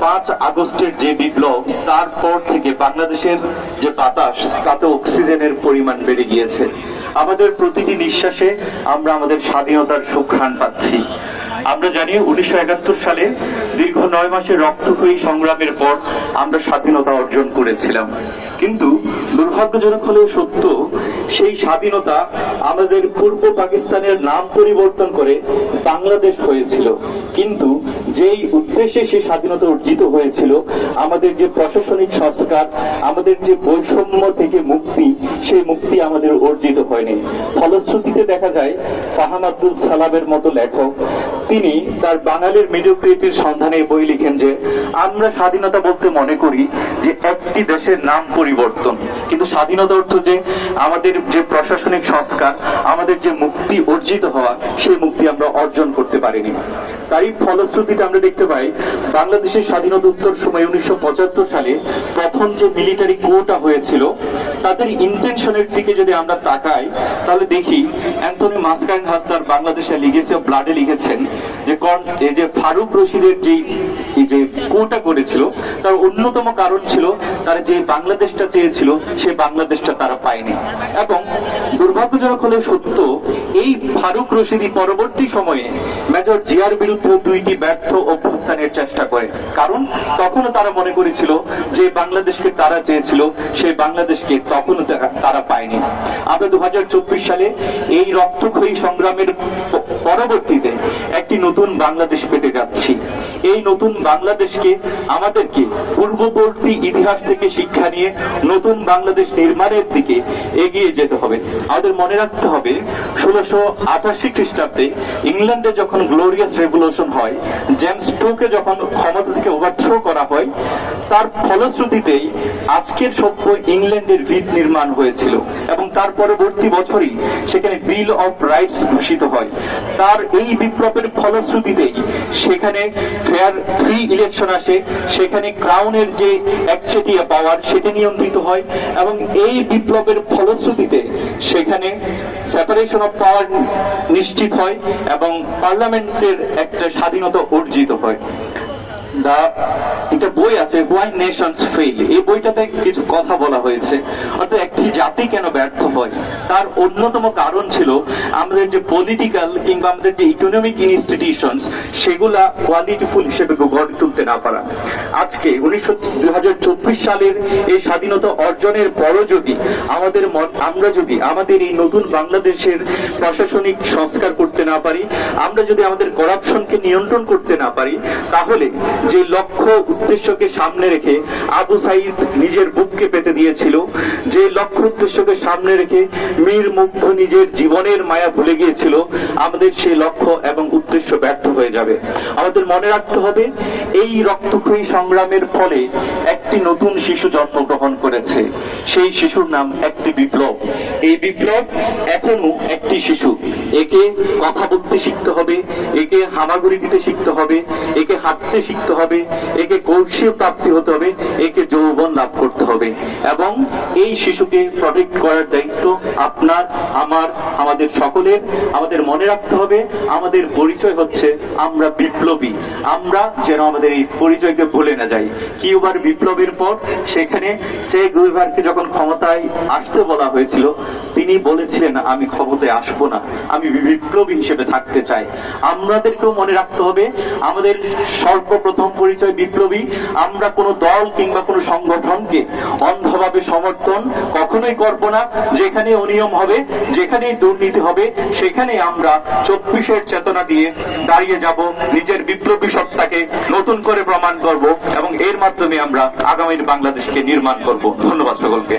5 আগস্টের যে বিপ্লব, তারপর থেকে বাংলাদেশের যে বাতাস, তাতে অক্সিজেনের পরিমাণ বেড়ে গিয়েছে। আমাদের প্রতিটি নিঃশ্বাসে আমরা আমাদের স্বাধীনতার সুঘ্রাণ পাচ্ছি। আমরা জানি 1971 সালে দীর্ঘ 9 মাসের রক্তক্ষয়ী সংগ্রামের পর আমরা স্বাধীনতা অর্জন করেছিলাম, কিন্তু দুর্ভাগ্যজনক হলেও সত্য, সেই স্বাধীনতা আমাদের পূর্ব পাকিস্তানের নাম পরিবর্তন করে বাংলাদেশ হয়েছিল। কিন্তু যেই উদ্দেশ্যে সেই স্বাধীনতা অর্জিত হয়েছিল, আমাদের যে প্রশাসনিক সংস্কার, আমাদের যে বৈষম্য থেকে মুক্তি, সেই মুক্তি আমাদের অর্জিত হয়নি। ফলশ্রুতিতে দেখা যায় ফাহাম আব্দুল সালামের মতো লেখক, তিনি তার বাঙালির মিডিওক্রিটির সন্ধানে বই লিখেন যে আমরা স্বাধীনতা বলতে মনে করি যে একটি দেশের নাম পরিবর্তন, কিন্তু স্বাধীনতা অর্থ যে আমাদের যে প্রশাসনিক সংস্কার, আমাদের যে মুক্তি অর্জিত হওয়া, সেই মুক্তি আমরা অর্জন করতে পারিনি। তাই ফলশ্রুতিতে আমরা দেখতে পাই বাংলাদেশের স্বাধীনতা উত্তর সময় 1975 সালে প্রথম যে মিলিটারি কোটা হয়েছিল, তাদের ইন্টেনশনের দিকে যদি আমরা তাকাই, তাহলে দেখি অ্যান্থনি মাসকারেনহাস তার বাংলাদেশের লিগেসি অফ ব্লাডে লিখেছেন যে এই যে ফারুক রশিদের যে কোটা করেছিল, তার অন্যতম কারণ ছিল তারা যে বাংলাদেশটা চেয়েছিল, সেই বাংলাদেশটা তারা পায়নি। এবং দুর্ভাগ্যজনক হলে সত্য, এই ফারুক রশিদি পরবর্তী সময়ে মেজর জিয়ার বিরুদ্ধে 2টি ব্যর্থ অভ্যুত্থানের চেষ্টা করে, কারণ তখনও তারা মনে করেছিল যে বাংলাদেশকে তারা চেয়েছিল, সেই বাংলাদেশকে তখনও তারা পায়নি। আমরা 2024 সালে এই রক্তক্ষয়ী সংগ্রামের পরবর্তীতে একটি নতুন বাংলাদেশ পেতে যাচ্ছি। এই নতুন বাংলাদেশকে আমাদেরকে পূর্ববর্তী ইতিহাস থেকে শিক্ষা নিয়ে নতুন বাংলাদেশ নির্মাণের দিকে এগিয়ে যেতে হবে। আমাদের মনে রাখতে হবে 1688 খ্রিস্টাব্দে ইংল্যান্ডে যখন গ্লোরিয়াস রেভলিউশন হয়, জেমস টুকে যখন ক্ষমতা থেকে ওভারথ্রো করা হয়, তার ফলশ্রুতিতেই আজকের সভ্য ইংল্যান্ডের ভিত নির্মাণ হয়েছিল এবং তার পরবর্তী বছরই সেখানে বিল অফ রাইটস ঘোষিত হয়। তার এই বিপ্লবের ফলশ্রুতিতেই সেখানে ফেয়ার ফ্রি ইলেকশন আসে, সেখানে ক্রাউনের যে একচেটিয়া পাওয়ার সেটা নিয়ন্ত্রিত হয় এবং এই বিপ্লবের ফলশ্রুতিতে সেখানে সেপারেশন অফ পাওয়ার নিশ্চিত হয় এবং পার্লামেন্টের একটা স্বাধীনতা অর্জিত হয়। একটা বই আছে, হোয়াই নেশনস ফেইল, এই বইটাতে কিছু কথা বলা হয়েছে, অর্থাৎ একটি জাতি কেন ব্যর্থ হয়, তার অন্যতম কারণ ছিল আমাদের যে পলিটিক্যাল কিংবা আমাদের যে ইকোনমিক ইনস্টিটিউশনস, সেগুলা কোয়ালিটিফুল হিসেবে গড়ে তুলতে না পারা। আজকে 2024 সালের এই স্বাধীনতা অর্জনের পরও যদি আমরা যদি আমাদের এই নতুন বাংলাদেশের প্রশাসনিক সংস্কার করতে না পারি, আমরা যদি আমাদের করাপশনকে নিয়ন্ত্রণ করতে না পারি, তাহলে যে লক্ষ্য উদ্দেশ্যকে সামনে রেখে আবু সাইদ নিজের বুককে পেতে দিয়েছিল, যে লক্ষ্য উদ্দেশ্যকে সামনে রেখে মীর মুগ্ধ নিজের জীবনের মায়া ভুলে গিয়েছিল, আমাদের সেই লক্ষ্য এবং উদ্দেশ্য ব্যর্থ হয়ে যাবে। আমাদের মনে রাখতে হবে এই রক্তক্ষয়ী সংগ্রামের ফলে একটি নতুন শিশু জন্মগ্রহণ করেছে, সেই শিশুর নাম একটি বিপ্লব। এই বিপ্লব এখনো একটি শিশু, একে কথা বলতে শিখতে হবে, একে হামাগুড়ি দিতে শিখতে হবে, একে হাঁটতে শিখতে হবে, একে কৌশল প্রাপ্তি হতে হবে, একে যৌবন লাভ করতে হবে এবং এই শিশুকে প্রটেক্ট করার দায়িত্ব আপনার, আমার, আমাদের সকলের। আমাদের মনে রাখতে হবে আমাদের পরিচয় হচ্ছে আমরা বিপ্লবী, আমরা যেন আমাদের এই পরিচয়কে ভুলে না যাই। কিউবার বিপ্লবের পর সেখানে চে গুয়েভারকে যখন ক্ষমতায় আসতে বলা হয়েছিল, তিনি বলেছিলেন আমি ক্ষমতায় আসবো না, আমি বিপ্লবী হিসেবে থাকতে চাই। আমাদেরকেও মনে রাখতে হবে আমাদের সর্বপ্রথম পরিচয় বিপ্লবী। আমরা কোনো দল কিংবা কোনো সংগঠনকে অন্ধভাবে সমর্থন কখনোই করব না। যেখানে অনিয়ম হবে, যেখানে দুর্নীতি হবে, সেখানে আমরা 24-এর চেতনা দিয়ে দাঁড়িয়ে যাব, নিজের বিপ্লবী সত্তাকে নতুন করে প্রমাণ করব এবং এর মাধ্যমে আমরা আগামীর বাংলাদেশকে নির্মাণ করব। ধন্যবাদ সকলকে।